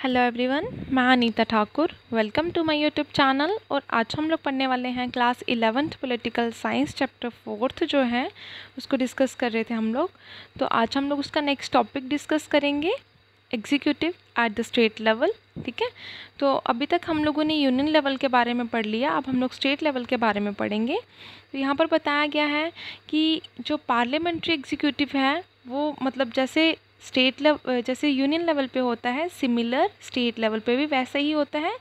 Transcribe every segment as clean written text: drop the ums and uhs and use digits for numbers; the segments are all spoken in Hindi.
हेलो एवरीवन, मैं Anita Thakur. Welcome to my YouTube channel. और आज हम लोग पढ़ने वाले हैं class 11th political science chapter 4 जो है उसको डिस्कस कर रहे थे हम लोग। तो आज हम लोग उसका नेक्स्ट टॉपिक डिस्कस करेंगे, executive at the state level. ठीक है, तो अभी तक हम लोगों ने यूनियन लेवल के बारे में पढ़ लिया, अब हम लोग स्टेट लेवल के बारे में पढ़ेंगे। तो यहाँ पर बताया गया है कि जो पार्लियामेंट्री एग्जीक्यूटिव है वो मतलब जैसे जैसे यूनियन लेवल पे होता है, सिमिलर स्टेट लेवल पे भी वैसा ही होता है,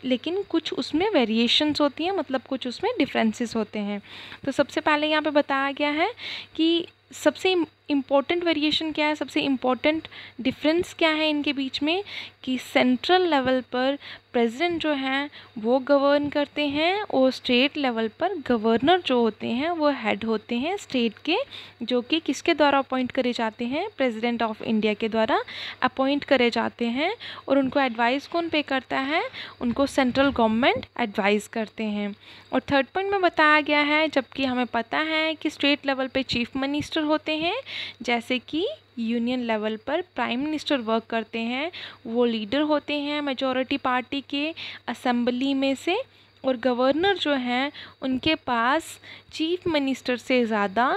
लेकिन कुछ उसमें वेरिएशंस होती हैं, मतलब कुछ उसमें डिफरेंसेस होते हैं। तो सबसे पहले यहाँ पे बताया गया है कि सबसे इम्पोर्टेंट वेरिएशन क्या है, सबसे इम्पोर्टेंट डिफरेंस क्या है इनके बीच में, कि सेंट्रल लेवल पर प्रेसिडेंट जो हैं वो गवर्न करते हैं और स्टेट लेवल पर गवर्नर जो होते हैं वो हेड होते हैं स्टेट के, जो कि किसके द्वारा अपॉइंट करे जाते हैं, प्रेसिडेंट ऑफ इंडिया के द्वारा अपॉइंट करे जाते हैं। और उनको एडवाइस कौन पे करता है, उनको सेंट्रल गवर्नमेंट एडवाइस करते हैं। और थर्ड पॉइंट में बताया गया है, जबकि हमें पता है कि स्टेट लेवल पे चीफ मिनिस्टर होते हैं, जैसे कि यूनियन लेवल पर प्राइम मिनिस्टर वर्क करते हैं, वो लीडर होते हैं मेजॉरिटी पार्टी के असेंबली में से, और गवर्नर जो हैं उनके पास चीफ मिनिस्टर से ज़्यादा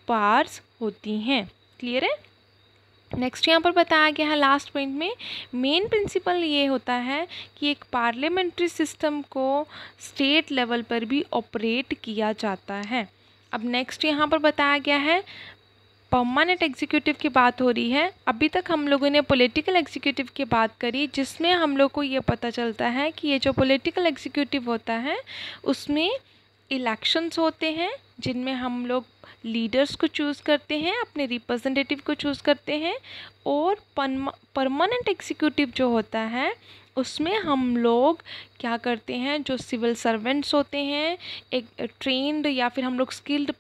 पावर्स होती हैं। क्लियर है। नेक्स्ट यहाँ पर बताया गया है लास्ट पॉइंट में, मेन प्रिंसिपल ये होता है कि एक पार्लियामेंट्री सिस्टम को स्टेट लेवल पर भी ऑपरेट किया जाता है। अब नेक्स्ट यहाँ पर बताया गया है परमानेंट एग्जीक्यूटिव की बात हो रही है। अभी तक हम लोगों ने पॉलिटिकल एग्जीक्यूटिव की बात करी, जिसमें हम लोग को ये पता चलता है कि ये जो पॉलिटिकल एग्जीक्यूटिव होता है उसमें इलेक्शंस होते हैं, जिनमें हम लोग लीडर्स को चूज़ करते हैं, अपने रिप्रेजेंटेटिव को चूज़ करते हैं। और परमानेंट एग्जीक्यूटिव जो होता है उसमें हम लोग क्या करते हैं, जो सिविल सर्वेंट्स होते हैं, एक ट्रेंड या फिर हम लोग स्किल्ड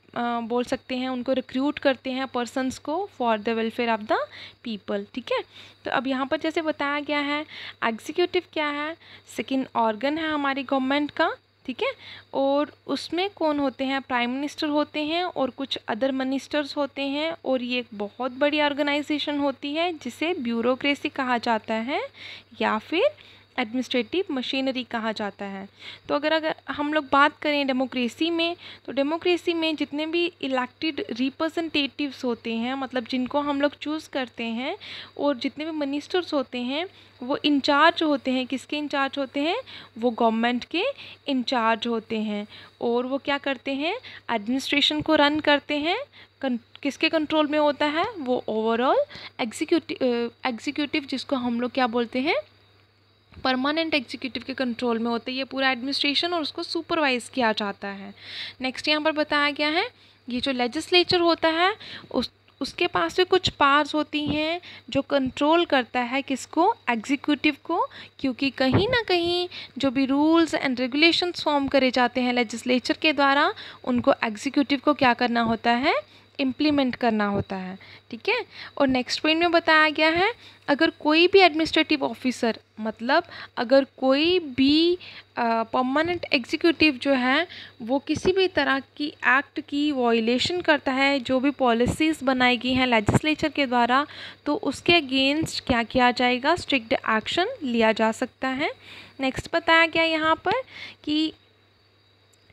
बोल सकते हैं, उनको रिक्रूट करते हैं पर्सन्स को for the welfare of the people. ठीक है, तो अब यहाँ पर जैसे बताया गया है एग्जीक्यूटिव क्या है, सेकंड ऑर्गन है हमारी गवर्नमेंट का। ठीक है, और उसमें कौन होते हैं, प्राइम मिनिस्टर होते हैं और कुछ अदर मिनिस्टर्स होते हैं। और ये एक बहुत बड़ी ऑर्गेनाइजेशन होती है जिसे ब्यूरोक्रेसी कहा जाता है या फिर एडमिनिस्ट्रेटिव मशीनरी कहा जाता है। तो अगर हम लोग बात करें डेमोक्रेसी में, तो डेमोक्रेसी में जितने भी इलेक्टेड रिप्रेजेंटेटिव्स होते हैं, मतलब जिनको हम लोग चूज़ करते हैं, और जितने भी मिनिस्टर्स होते हैं वो इंचार्ज होते हैं, किसके इंचार्ज होते हैं, वो गवर्नमेंट के इंचार्ज होते हैं। और वो क्या करते हैं, एडमिनिस्ट्रेशन को रन करते हैं। किसके कंट्रोल में होता है, वो ओवरऑल एग्जीक्यूटिव जिसको हम लोग क्या बोलते हैं, परमानेंट एग्जीक्यूटिव के कंट्रोल में होता है ये पूरा एडमिनिस्ट्रेशन, और उसको सुपरवाइज किया जाता है। नेक्स्ट यहाँ पर बताया गया है, ये जो लेजिस्लेचर होता है उसके पास भी कुछ पावर्स होती हैं जो कंट्रोल करता है किसको, एग्जीक्यूटिव को, क्योंकि कहीं ना कहीं जो भी रूल्स एंड रेगुलेशंस फॉर्म करे जाते हैं लेजिस्लेचर के द्वारा, उनको एग्जीक्यूटिव को क्या करना होता है, इम्प्लीमेंट करना होता है। ठीक है, और नेक्स्ट पॉइंट में बताया गया है, अगर कोई भी एडमिनिस्ट्रेटिव ऑफिसर, मतलब अगर कोई भी परमानेंट एग्जीक्यूटिव जो है वो किसी भी तरह की एक्ट की वॉयलेशन करता है, जो भी पॉलिसीज़ बनाई गई हैं लेजिस्लेचर के द्वारा, तो उसके अगेंस्ट क्या किया जाएगा, स्ट्रिक्ट एक्शन लिया जा सकता है। नेक्स्ट बताया गया यहाँ पर कि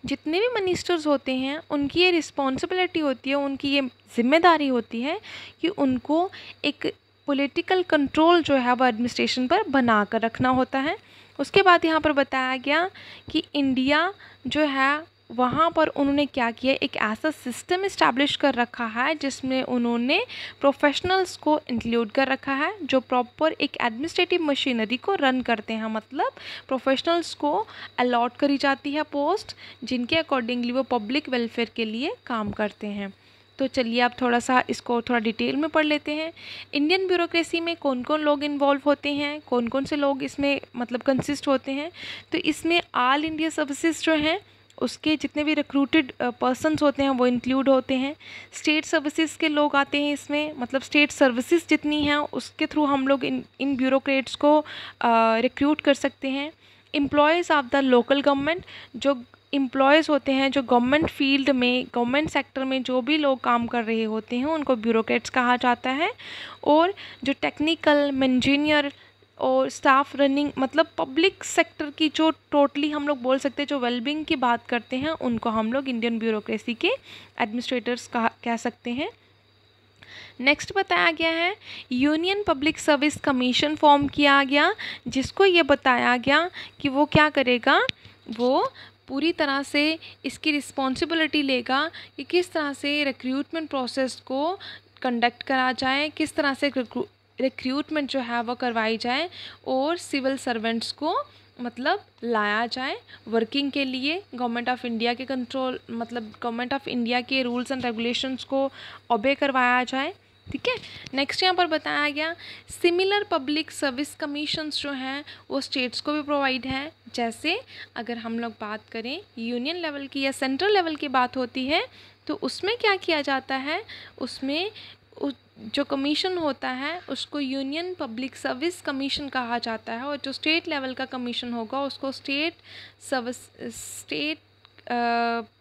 जितने भी मिनिस्टर्स होते हैं उनकी ये रिस्पॉन्सिबिलिटी होती है, उनकी ये जिम्मेदारी होती है कि उनको एक पॉलिटिकल कंट्रोल जो है वो एडमिनिस्ट्रेशन पर बना कर रखना होता है। उसके बाद यहाँ पर बताया गया कि इंडिया जो है वहाँ पर उन्होंने क्या किया, एक ऐसा सिस्टम इस्टेब्लिश कर रखा है जिसमें उन्होंने प्रोफेशनल्स को इंक्लूड कर रखा है, जो प्रॉपर एक एडमिनिस्ट्रेटिव मशीनरी को रन करते हैं। मतलब प्रोफेशनल्स को अलॉट करी जाती है पोस्ट, जिनके अकॉर्डिंगली वो पब्लिक वेलफेयर के लिए काम करते हैं। तो चलिए अब थोड़ा सा इसको थोड़ा डिटेल में पढ़ लेते हैं। इंडियन ब्यूरोक्रेसी में कौन कौन लोग इन्वॉल्व होते हैं, कौन कौन से लोग इसमें मतलब कंसिस्ट होते हैं। तो इसमें ऑल इंडिया सर्विसेज जो हैं उसके जितने भी रिक्रूटेड पर्सन्स होते हैं वो इंक्लूड होते हैं। स्टेट सर्विसेज के लोग आते हैं इसमें, मतलब स्टेट सर्विसेज जितनी हैं उसके थ्रू हम लोग इन ब्यूरोक्रेट्स को रिक्रूट कर सकते हैं। Employees of the local government, जो एम्प्लॉयज़ होते हैं जो गवर्नमेंट फील्ड में, गवर्नमेंट सेक्टर में जो भी लोग काम कर रहे होते हैं उनको ब्यूरोक्रेट्स कहा जाता है। और जो टेक्निकल, इंजीनियर और स्टाफ रनिंग, मतलब पब्लिक सेक्टर की जो टोटली हम लोग बोल सकते हैं जो वेलबींग की बात करते हैं, उनको हम लोग इंडियन ब्यूरोक्रेसी के एडमिनिस्ट्रेटर्स कह सकते हैं। नेक्स्ट बताया गया है union public service commission form किया गया, जिसको ये बताया गया कि वो क्या करेगा, वो पूरी तरह से इसकी रिस्पॉन्सिबिलिटी लेगा कि किस तरह से रिक्रूटमेंट प्रोसेस को कंडक्ट करा जाए, किस तरह से रिक्रूटमेंट जो है वो करवाई जाए और सिविल सर्वेंट्स को मतलब लाया जाए वर्किंग के लिए, गवर्नमेंट ऑफ इंडिया के कंट्रोल, मतलब गवर्नमेंट ऑफ इंडिया के रूल्स एंड रेगुलेशंस को ओबे करवाया जाए। ठीक है। नेक्स्ट यहाँ पर बताया गया सिमिलर पब्लिक सर्विस कमीशंस जो हैं वो स्टेट्स को भी प्रोवाइड है। जैसे अगर हम लोग बात करें यूनियन लेवल की या सेंट्रल लेवल की बात होती है तो उसमें क्या किया जाता है, उसमें जो कमीशन होता है उसको यूनियन पब्लिक सर्विस कमीशन कहा जाता है, और जो स्टेट लेवल का कमीशन होगा उसको स्टेट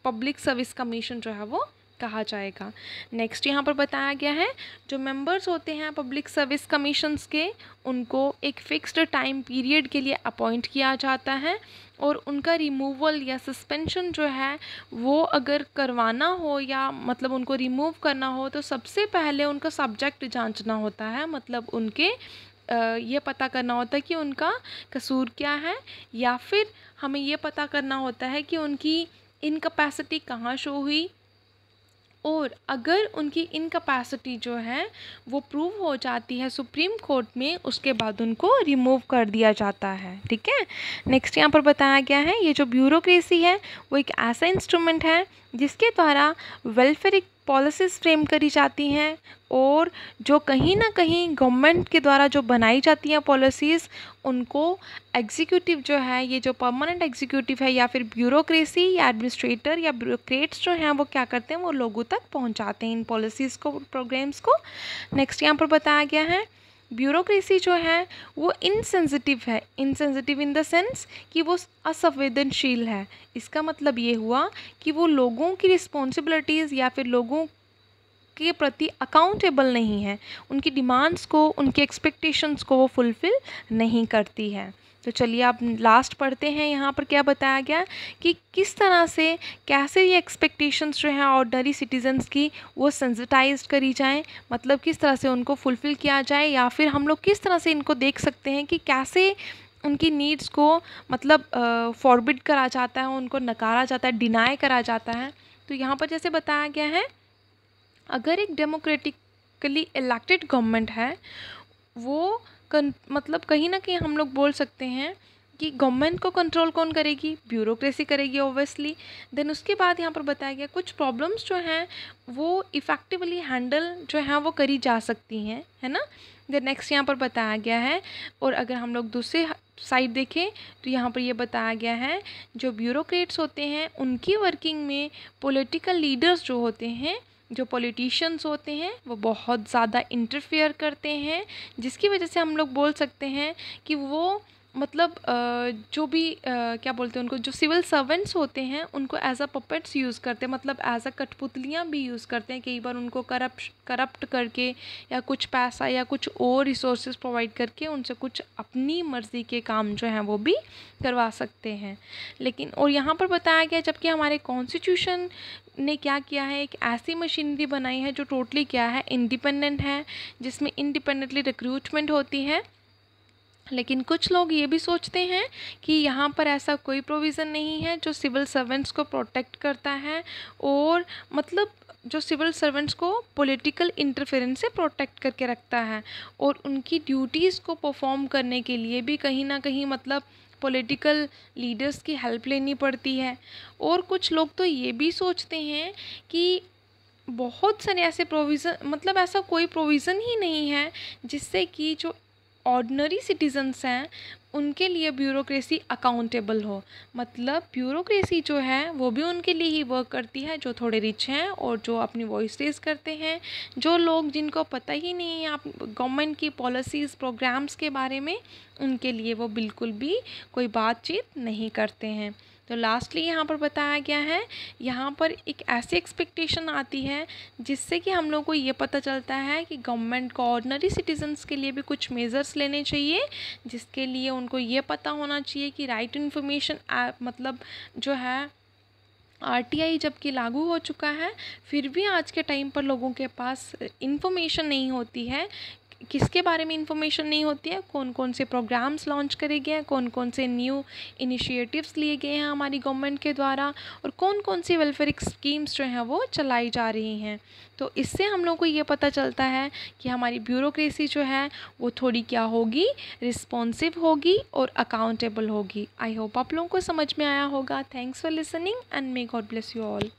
पब्लिक सर्विस कमीशन जो है वो कहा जाएगा। नेक्स्ट यहाँ पर बताया गया है जो मेंबर्स होते हैं पब्लिक सर्विस कमीशंस के, उनको एक फिक्स्ड टाइम पीरियड के लिए अपॉइंट किया जाता है, और उनका रिमूवल या सस्पेंशन जो है वो अगर करवाना हो या मतलब उनको रिमूव करना हो तो सबसे पहले उनका सब्जेक्ट जांचना होता है, मतलब उनके ये पता करना होता है कि उनका कसूर क्या है, या फिर हमें ये पता करना होता है कि उनकी इनकैपेसिटी कहाँ शो हुई, और अगर उनकी इनकैपेसिटी जो है वो प्रूव हो जाती है सुप्रीम कोर्ट में, उसके बाद उनको रिमूव कर दिया जाता है। ठीक है। नेक्स्ट यहाँ पर बताया गया है ये जो ब्यूरोक्रेसी है वो एक ऐसा इंस्ट्रूमेंट है जिसके द्वारा वेलफेयर पॉलिसीज़ फ्रेम करी जाती हैं, और जो कहीं ना कहीं गवर्नमेंट के द्वारा जो बनाई जाती हैं पॉलिसीज़ उनको एग्जीक्यूटिव जो है, ये जो परमानेंट एग्जीक्यूटिव है या फिर ब्यूरोक्रेसी या एडमिनिस्ट्रेटर या ब्यूरोक्रेट्स जो हैं वो क्या करते हैं, वो लोगों तक पहुंचाते हैं इन पॉलिसीज़ को, प्रोग्राम्स को। नेक्स्ट यहाँ पर बताया गया है ब्यूरोक्रेसी जो है वो इनसेंसिटिव है, इनसेंसिटिव इन द सेंस कि वो असंवेदनशील है। इसका मतलब ये हुआ कि वो लोगों की रिस्पॉन्सिबिलिटीज़ या फिर लोगों के प्रति अकाउंटेबल नहीं है, उनकी डिमांड्स को, उनके एक्सपेक्टेशंस को वो फुलफ़िल नहीं करती है। तो चलिए आप लास्ट पढ़ते हैं यहाँ पर क्या बताया गया कि किस तरह से कैसे ये एक्सपेक्टेशंस जो हैं ऑर्डिनरी सिटीजन्स की वो सेंसिटाइज्ड करी जाएं, मतलब किस तरह से उनको फुलफ़िल किया जाए, या फिर हम लोग किस तरह से इनको देख सकते हैं कि कैसे उनकी नीड्स को मतलब फॉरबिड करा जाता है, उनको नकारा जाता है, डिनाई करा जाता है। तो यहाँ पर जैसे बताया गया है अगर एक डेमोक्रेटिकली इलेक्टेड गवर्नमेंट है वो मतलब कहीं ना कहीं हम लोग बोल सकते हैं कि गवर्नमेंट को कंट्रोल कौन करेगी, ब्यूरोक्रेसी करेगी ऑब्वियसली। देन उसके बाद यहाँ पर बताया गया कुछ प्रॉब्लम्स जो हैं वो इफ़ेक्टिवली हैंडल जो हैं वो करी जा सकती हैं, है ना। देन नेक्स्ट यहाँ पर बताया गया है, और अगर हम लोग दूसरे साइड देखें तो यहाँ पर ये बताया गया है जो ब्यूरोक्रेट्स होते हैं उनकी वर्किंग में पॉलिटिकल लीडर्स जो होते हैं, जो पॉलिटिशियंस होते हैं वो बहुत ज़्यादा इंटरफेयर करते हैं, जिसकी वजह से हम लोग बोल सकते हैं कि वो मतलब जो भी क्या बोलते हैं उनको, जो सिविल सर्वेंट्स होते हैं उनको एज अ पपेट्स यूज़ करते हैं, मतलब एज अ कठपुतलियाँ भी यूज़ करते हैं। कई बार उनको करप्ट करके या कुछ पैसा या कुछ और रिसोर्सेज प्रोवाइड करके उनसे कुछ अपनी मर्ज़ी के काम जो हैं वो भी करवा सकते हैं। लेकिन और यहाँ पर बताया गया जबकि हमारे कॉन्स्टिट्यूशन ने क्या किया है, एक ऐसी मशीनरी बनाई है जो टोटली क्या है, इंडिपेंडेंट है, जिसमें इंडिपेंडेंटली रिक्रूटमेंट होती है। लेकिन कुछ लोग ये भी सोचते हैं कि यहाँ पर ऐसा कोई प्रोविज़न नहीं है जो सिविल सर्वेंट्स को प्रोटेक्ट करता है, और मतलब जो सिविल सर्वेंट्स को पॉलिटिकल इंटरफेरेंस से प्रोटेक्ट करके रखता है, और उनकी ड्यूटीज़ को परफॉर्म करने के लिए भी कहीं ना कहीं मतलब पॉलिटिकल लीडर्स की हेल्प लेनी पड़ती है। और कुछ लोग तो ये भी सोचते हैं कि बहुत सारे ऐसे प्रोविज़न, मतलब ऐसा कोई प्रोविज़न ही नहीं है जिससे कि जो ऑर्डिनरी सिटीजन्स हैं उनके लिए ब्यूरोक्रेसी अकाउंटेबल हो, मतलब ब्यूरोक्रेसी जो है वो भी उनके लिए ही वर्क करती है जो थोड़े रिच हैं और जो अपनी वॉइस रेज करते हैं। जो लोग जिनको पता ही नहीं है आप गवर्नमेंट की पॉलिसीज़ प्रोग्राम्स के बारे में, उनके लिए वो बिल्कुल भी कोई बातचीत नहीं करते हैं। तो लास्टली यहाँ पर बताया गया है, यहाँ पर एक ऐसी एक्सपेक्टेशन आती है जिससे कि हम लोग को ये पता चलता है कि गवर्नमेंट को ऑर्डिनरी सिटीजन्स के लिए भी कुछ मेजर्स लेने चाहिए, जिसके लिए उनको ये पता होना चाहिए कि राइट इन्फॉर्मेशन मतलब जो है आरटीआई जबकि लागू हो चुका है, फिर भी आज के टाइम पर लोगों के पास इन्फॉर्मेशन नहीं होती है। किसके बारे में इंफॉर्मेशन नहीं होती है, कौन कौन से प्रोग्राम्स लॉन्च करे गए हैं, कौन कौन से न्यू इनिशिएटिव्स लिए गए हैं हमारी गवर्नमेंट के द्वारा, और कौन कौन सी वेलफेयर स्कीम्स जो हैं वो चलाई जा रही हैं। तो इससे हम लोग को ये पता चलता है कि हमारी ब्यूरोक्रेसी जो है वो थोड़ी क्या होगी, रिस्पॉन्सिव होगी और अकाउंटेबल होगी। आई होप आप लोगों को समझ में आया होगा। Thanks for listening and may God bless you all.